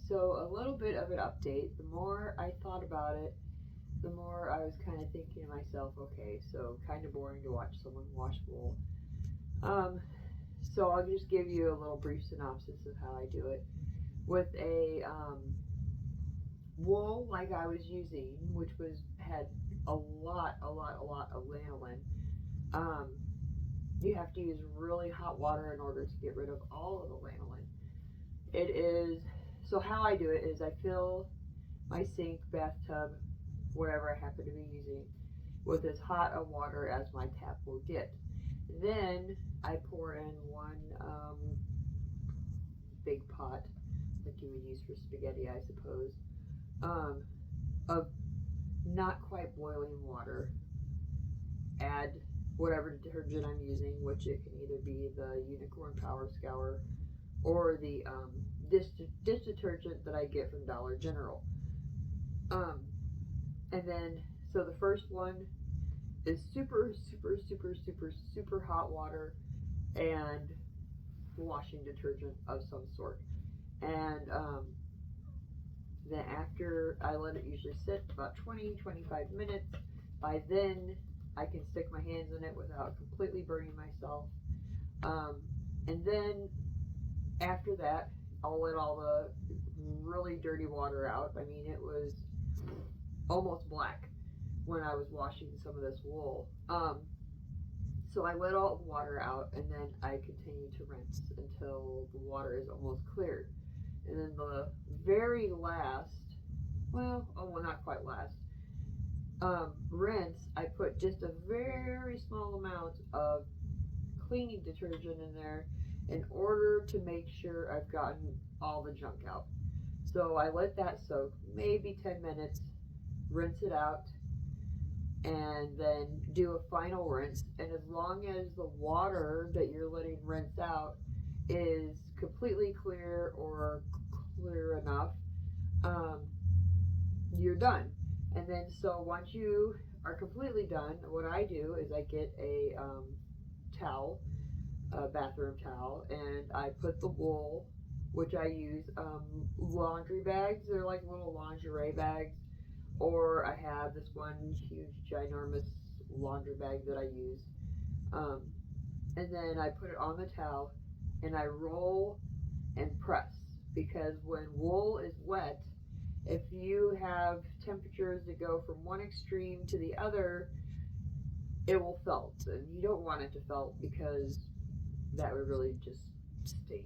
So a little bit of an update. The more I thought about it, the more I was kind of thinking to myself, okay, so kind of boring to watch someone wash wool. Um, so I'll just give you a little brief synopsis of how I do it. With a wool like I was using, which was had a lot of lanolin. Um, you have to use really hot water in order to get rid of all of the lanolin. It is so how I do it is I fill my sink, bathtub, whatever I happen to be using, with as hot of water as my tap will get. Then I pour in one big pot, like you would use for spaghetti, I suppose, um, of not quite boiling water. Add whatever detergent I'm using, which it can either be the Unicorn Power Scour or the dish detergent that I get from Dollar General. Um, and then, so the first one is super hot water and washing detergent of some sort. And then after I let it usually sit about 20-25 minutes, by then I can stick my hands in it without completely burning myself. Um, and then after that, I'll let all the really dirty water out. I mean, it was almost black when I was washing some of this wool. So I let all the water out and then I continue to rinse until the water is almost clear. And then the very last, well, not quite last, rinse, I put just a very small amount of cleaning detergent in there in order to make sure I've gotten all the junk out. So I let that soak maybe 10 minutes, rinse it out, and then do a final rinse. And as long as the water that you're letting rinse out is completely clear or clear enough, um, you're done. And then, so once you are completely done, what I do is I get a towel, a bathroom towel, and I put the wool, which I use laundry bags. They're like little lingerie bags, or I have this one huge, ginormous laundry bag that I use. Um, and then I put it on the towel and I roll and press because when wool is wet, if you have temperatures that go from one extreme to the other, it will felt. And you don't want it to felt because that would really just stink.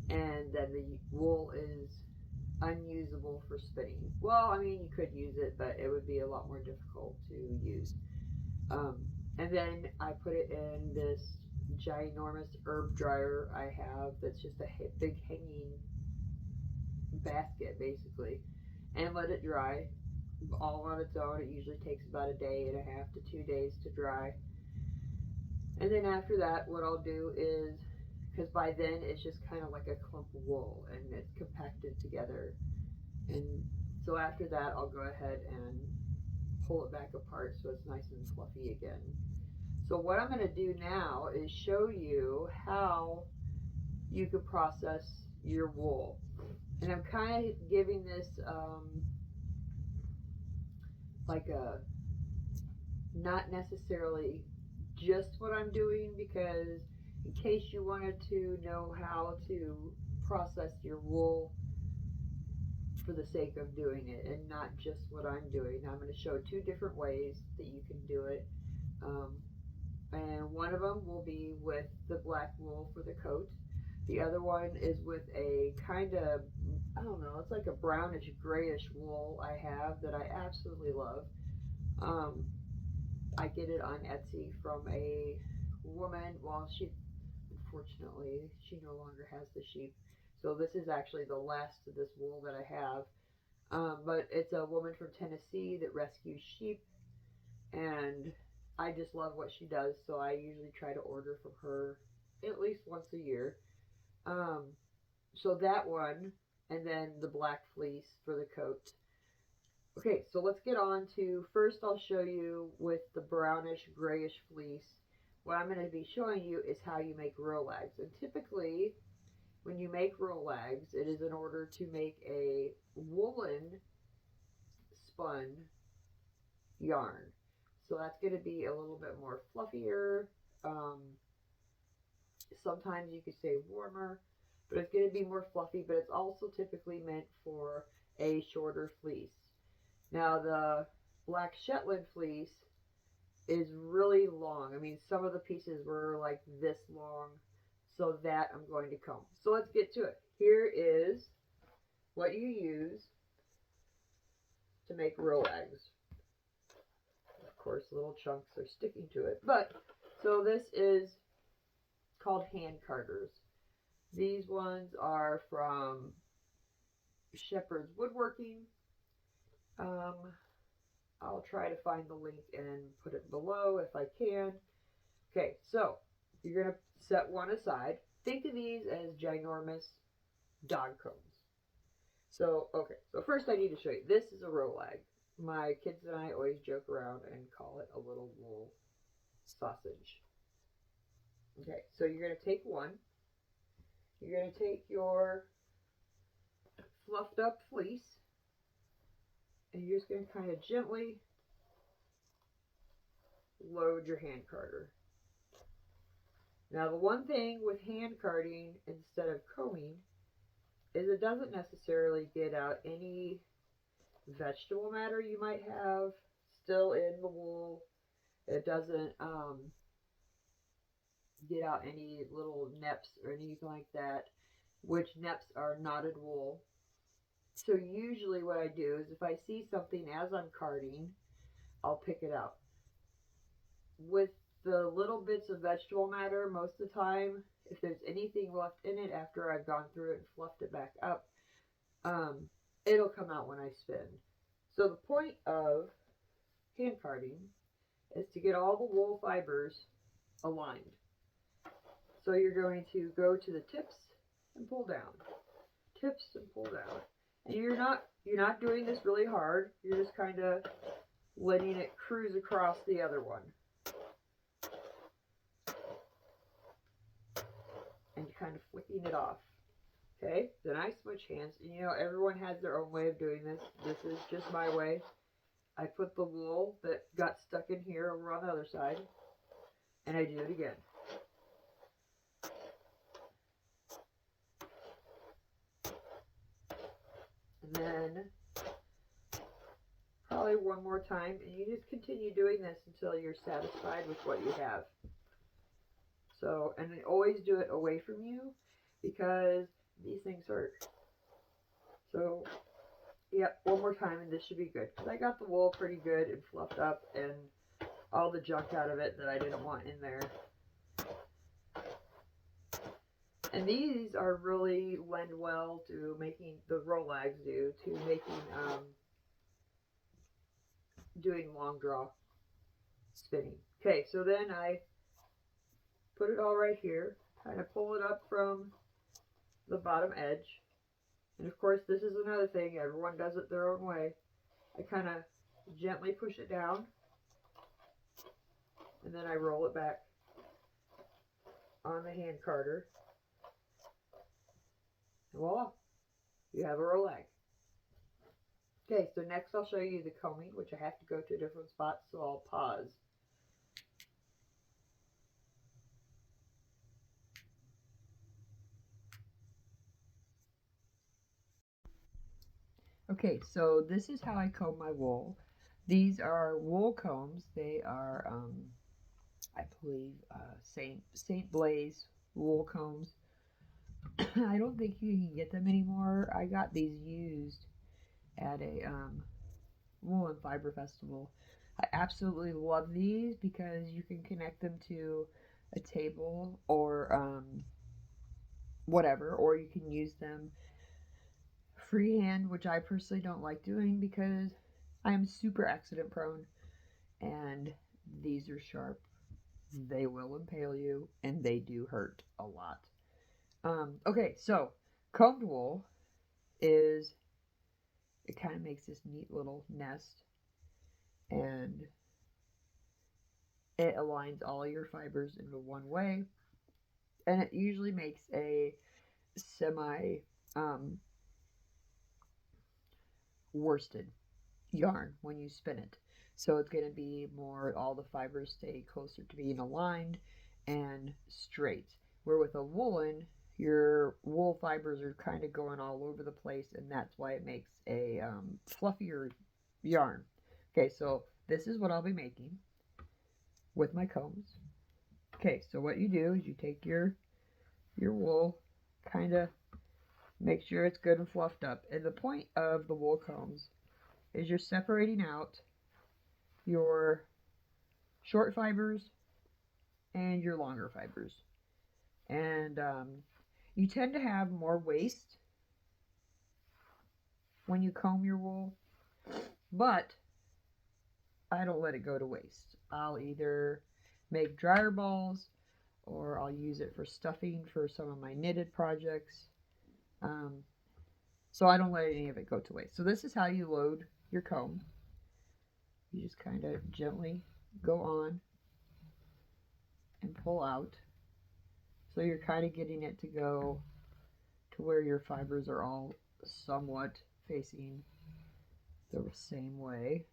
And then the wool is unusable for spinning. Well, I mean, you could use it, but it would be a lot more difficult to use. Um, and then I put it in this ginormous herb dryer I have that's just a big hanging basket, basically, and let it dry all on its own. It usually takes about a day and a half to 2 days to dry. And then after that, what I'll do is, because by then it's just kind of like a clump of wool and it's compacted together. And so after that, I'll go ahead and pull it back apart so it's nice and fluffy again. So what I'm going to do now is show you how you could process your wool. And I'm kind of giving this like a not necessarily just what I'm doing, because in case you wanted to know how to process your wool for the sake of doing it and not just what I'm doing, I'm going to show two different ways that you can do it. And one of them will be with the black wool for the coat. The other one is with a kind of, I don't know, it's like a brownish grayish wool I have that I absolutely love. Um, I get it on Etsy from a woman. Well, unfortunately, she no longer has the sheep. So this is actually the last of this wool that I have. But it's a woman from Tennessee that rescues sheep, and I just love what she does. So I usually try to order from her at least once a year. Um, so that one, and then the black fleece for the coat. Okay, so let's get on to, first I'll show you with the brownish grayish fleece. What I'm going to be showing you is how you make row lags. And typically when you make Rolags, it is in order to make a woolen spun yarn. So that's going to be a little bit more fluffier. Um, Sometimes you could say warmer, but it's going to be more fluffy, but it's also typically meant for a shorter fleece. Now, the black Shetland fleece is really long. I mean, some of the pieces were like this long, so that I'm going to comb. So let's get to it. Here is what you use to make Rolags. Of course, little chunks are sticking to it. But, so this is called hand carders. These ones are from Shepherd's Woodworking. I'll try to find the link and put it below if I can. Okay, so you're going to set one aside. Think of these as ginormous dog combs. So, okay, so first I need to show you. This is a Rolag. My kids and I always joke around and call it a little wool sausage. Okay, so you're going to take one. You're going to take your fluffed up fleece, and you're just going to kind of gently load your hand carder. Now, the one thing with hand carding instead of combing is it doesn't necessarily get out any vegetable matter you might have still in the wool. It doesn't get out any little neps or anything like that, which neps are knotted wool. So usually what I do is if I see something as I'm carding, I'll pick it out. With the little bits of vegetable matter, most of the time, if there's anything left in it after I've gone through it and fluffed it back up, it'll come out when I spin. So the point of hand carding is to get all the wool fibers aligned. So you're going to go to the tips and pull down, tips and pull down, and you're not doing this really hard. You're just kind of letting it cruise across the other one, and kind of flicking it off. Okay, then I switch hands, and you know everyone has their own way of doing this. This is just my way. I put the wool that got stuck in here over on the other side, and I do it again. And then probably one more time, and you just continue doing this until you're satisfied with what you have. So, and always do it away from you because these things hurt. So, yep, one more time and this should be good. Because I got the wool pretty good and fluffed up and all the junk out of it that I didn't want in there. And these are really lend well to making, the Rolags do, to making, doing long draw spinning. Okay, so then I put it all right here, kind of pull it up from the bottom edge. And of course, this is another thing, everyone does it their own way. I kind of gently push it down, and then I roll it back on the hand carder. And voila, you have a Rolag. Okay, so next I'll show you the combing, which I have to go to a different spot, so I'll pause. Okay, so this is how I comb my wool. These are wool combs. They are, I believe, Saint Blaise wool combs. I don't think you can get them anymore. I got these used at a wool and fiber festival. I absolutely love these because you can connect them to a table or whatever, or you can use them freehand, which I personally don't like doing because I am super accident prone and these are sharp. They will impale you and they do hurt a lot. Okay, so combed wool is, it kind of makes this neat little nest and it aligns all your fibers into one way, and it usually makes a semi um, worsted yarn when you spin it. So it's going to be more, all the fibers stay closer to being aligned and straight. Where with a woolen, your wool fibers are kind of going all over the place, and that's why it makes a fluffier yarn. Okay, so this is what I'll be making with my combs. Okay, so what you do is you take your wool, kind of make sure it's good and fluffed up. And the point of the wool combs is you're separating out your short fibers and your longer fibers. And you tend to have more waste when you comb your wool, but I don't let it go to waste. I'll either make dryer balls or I'll use it for stuffing for some of my knitted projects. Um, so I don't let any of it go to waste. So this is how you load your comb. You just kind of gently go on and pull out. So you're kind of getting it to go to where your fibers are all somewhat facing the same way.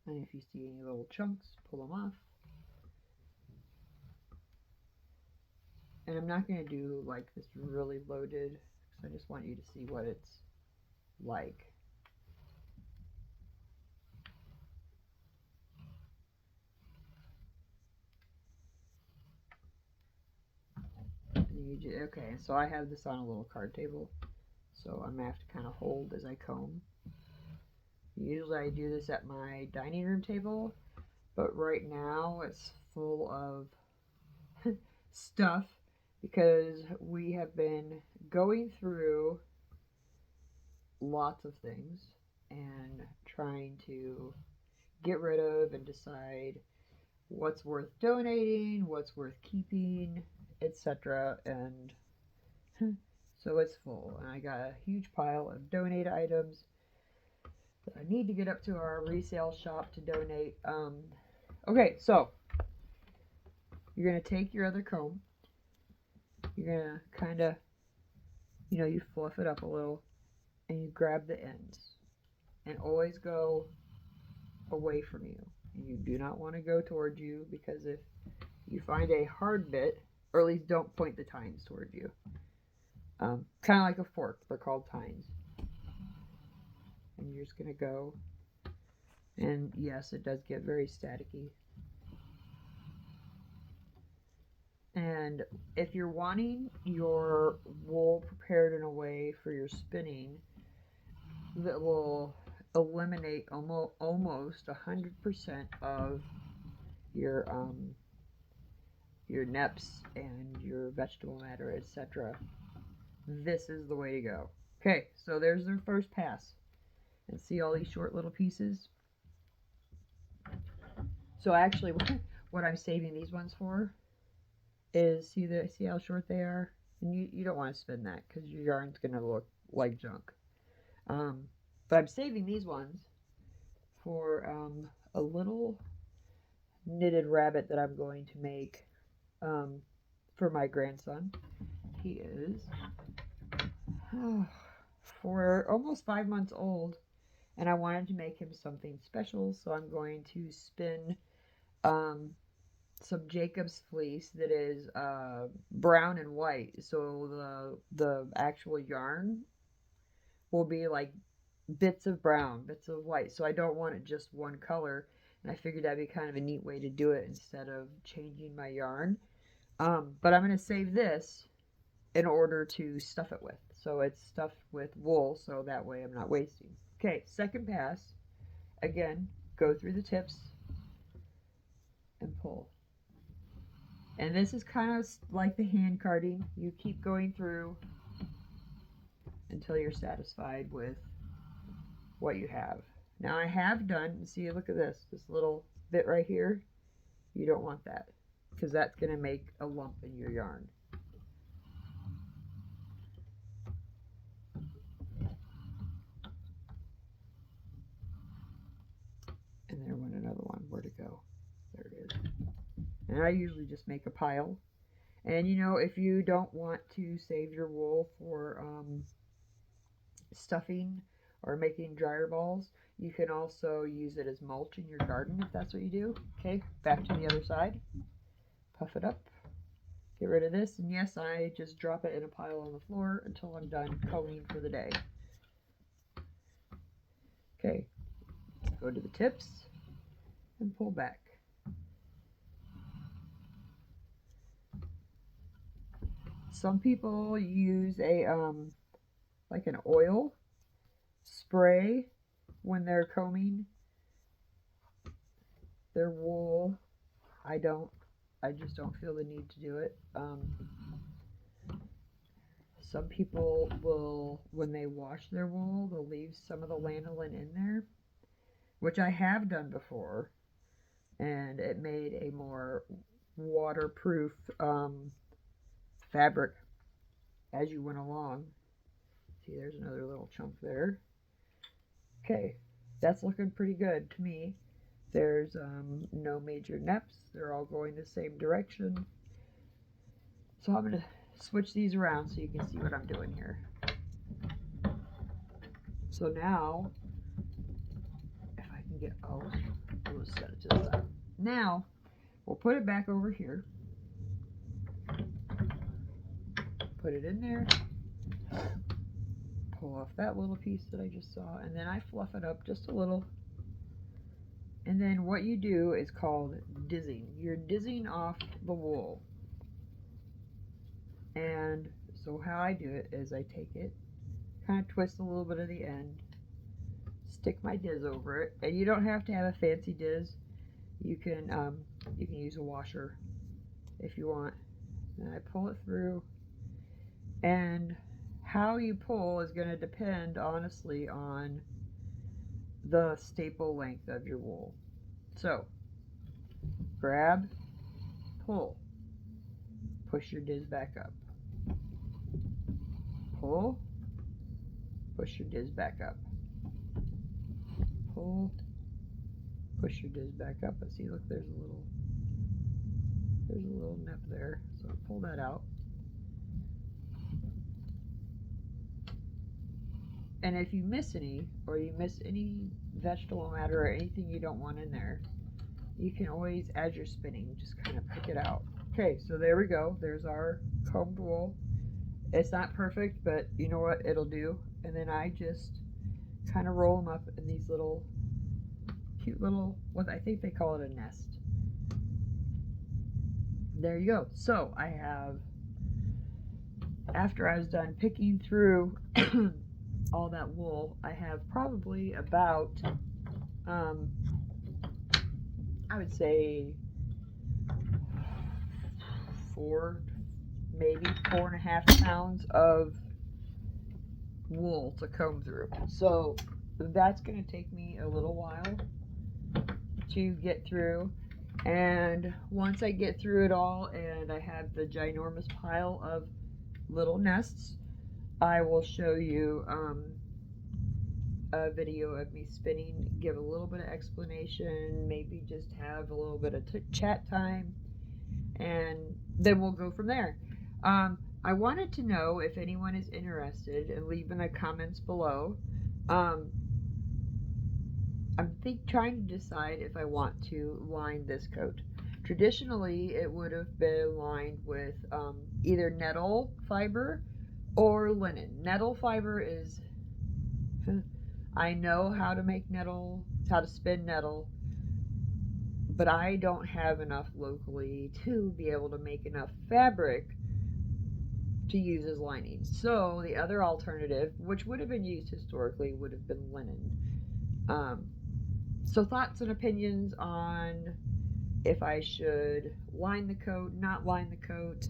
And if you see any little chunks, pull them off. And I'm not going to do like this really loaded, because I just want you to see what it's like. Okay, so I have this on a little card table, so I'm going to have to kind of hold as I comb. Usually I do this at my dining room table, but right now it's full of stuff because we have been going through lots of things and trying to get rid of and decide what's worth donating, what's worth keeping, etc. And so it's full, and I got a huge pile of donate items that I need to get up to our resale shop to donate. Okay, so you're going to take your other comb, you're going to kind of, you fluff it up a little, and you grab the ends, and always go away from you. And you do not want to go towards you, because if you find a hard bit, or at least don't point the tines towards you. Kind of like a fork, they're called tines. And you're just going to go, and yes, it does get very staticky. And if you're wanting your wool prepared in a way for your spinning that will eliminate almost 100% of your neps and your vegetable matter, etc., this is the way to go. Okay, so there's their first pass. And see all these short little pieces? So actually, what I'm saving these ones for is, see how short they are? And you don't want to spin that because your yarn's going to look like junk. But I'm saving these ones for a little knitted rabbit that I'm going to make for my grandson. He is for almost 5 months old, and I wanted to make him something special, so I'm going to spin some Jacob's fleece that is brown and white, so the actual yarn will be like bits of brown, bits of white, so I don't want it just one color, and I figured that'd be kind of a neat way to do it instead of changing my yarn. But I'm going to save this in order to stuff it with. So it's stuffed with wool, so that way I'm not wasting. Okay, second pass. Again, go through the tips and pull. And this is kind of like the hand carding. You keep going through until you're satisfied with what you have. Now I have done, see, look at this little bit right here. You don't want that, because that's going to make a lump in your yarn. And there went another one. Where'd it go? There it is. And I usually just make a pile, And you know, if you don't want to save your wool for stuffing or making dryer balls, you can also use it as mulch in your garden if that's what you do. Okay, back to the other side. Puff it up. Get rid of this. And yes, I just drop it in a pile on the floor until I'm done combing for the day. Okay, go to the tips and pull back. Some people use a like an oil spray when they're combing their wool. I don't. I just don't feel the need to do it. Some people will, when they wash their wool, they'll leave some of the lanolin in there, which I have done before, and it made a more waterproof fabric as you went along. See, there's another little chunk there. Okay, that's looking pretty good to me. There's no major neps. They're all going the same direction. So I'm going to switch these around so you can see what I'm doing here. So now, if I can get, oh, we'll set it to the side. Now, we'll put it back over here. Put it in there. Pull off that little piece that I just saw, and then I fluff it up just a little. And then what you do is called dizzing. You're dizzing off the wool. And so how I do it is I take it, kind of twist a little bit of the end, stick my diz over it, and you don't have to have a fancy diz. You can use a washer if you want. And I pull it through, and how you pull is going to depend honestly on the staple length of your wool. So grab, pull, push your diz back up, pull, push your diz back up, pull, push your diz back up. But see, look, there's a little nip there, so pull that out. And if you miss any, or you miss any vegetable matter or anything you don't want in there, you can always, as you're spinning, just kind of pick it out. Okay, so there we go. There's our combed wool. It's not perfect, but you know what? It'll do. And then I just kind of roll them up in these little, cute little, what I think they call it a nest. There you go. So I have, after I was done picking through all that wool, I have probably about, I would say 4, maybe 4.5 pounds of wool to comb through. So that's going to take me a little while to get through. And once I get through it all and I have the ginormous pile of little nests, I will show you a video of me spinning, give a little bit of explanation, maybe just have a little bit of chat time, and then we'll go from there. I wanted to know if anyone is interested, and leave in the comments below. I'm trying to decide if I want to line this coat. Traditionally, it would have been lined with either nettle fiber or linen. Nettle fiber is, I know how to make nettle, how to spin nettle, but I don't have enough locally to be able to make enough fabric to use as lining. So the other alternative, which would have been used historically, would have been linen. So thoughts and opinions on if I should line the coat, not line the coat,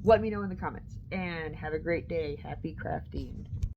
let me know in the comments. And have a great day. Happy crafting.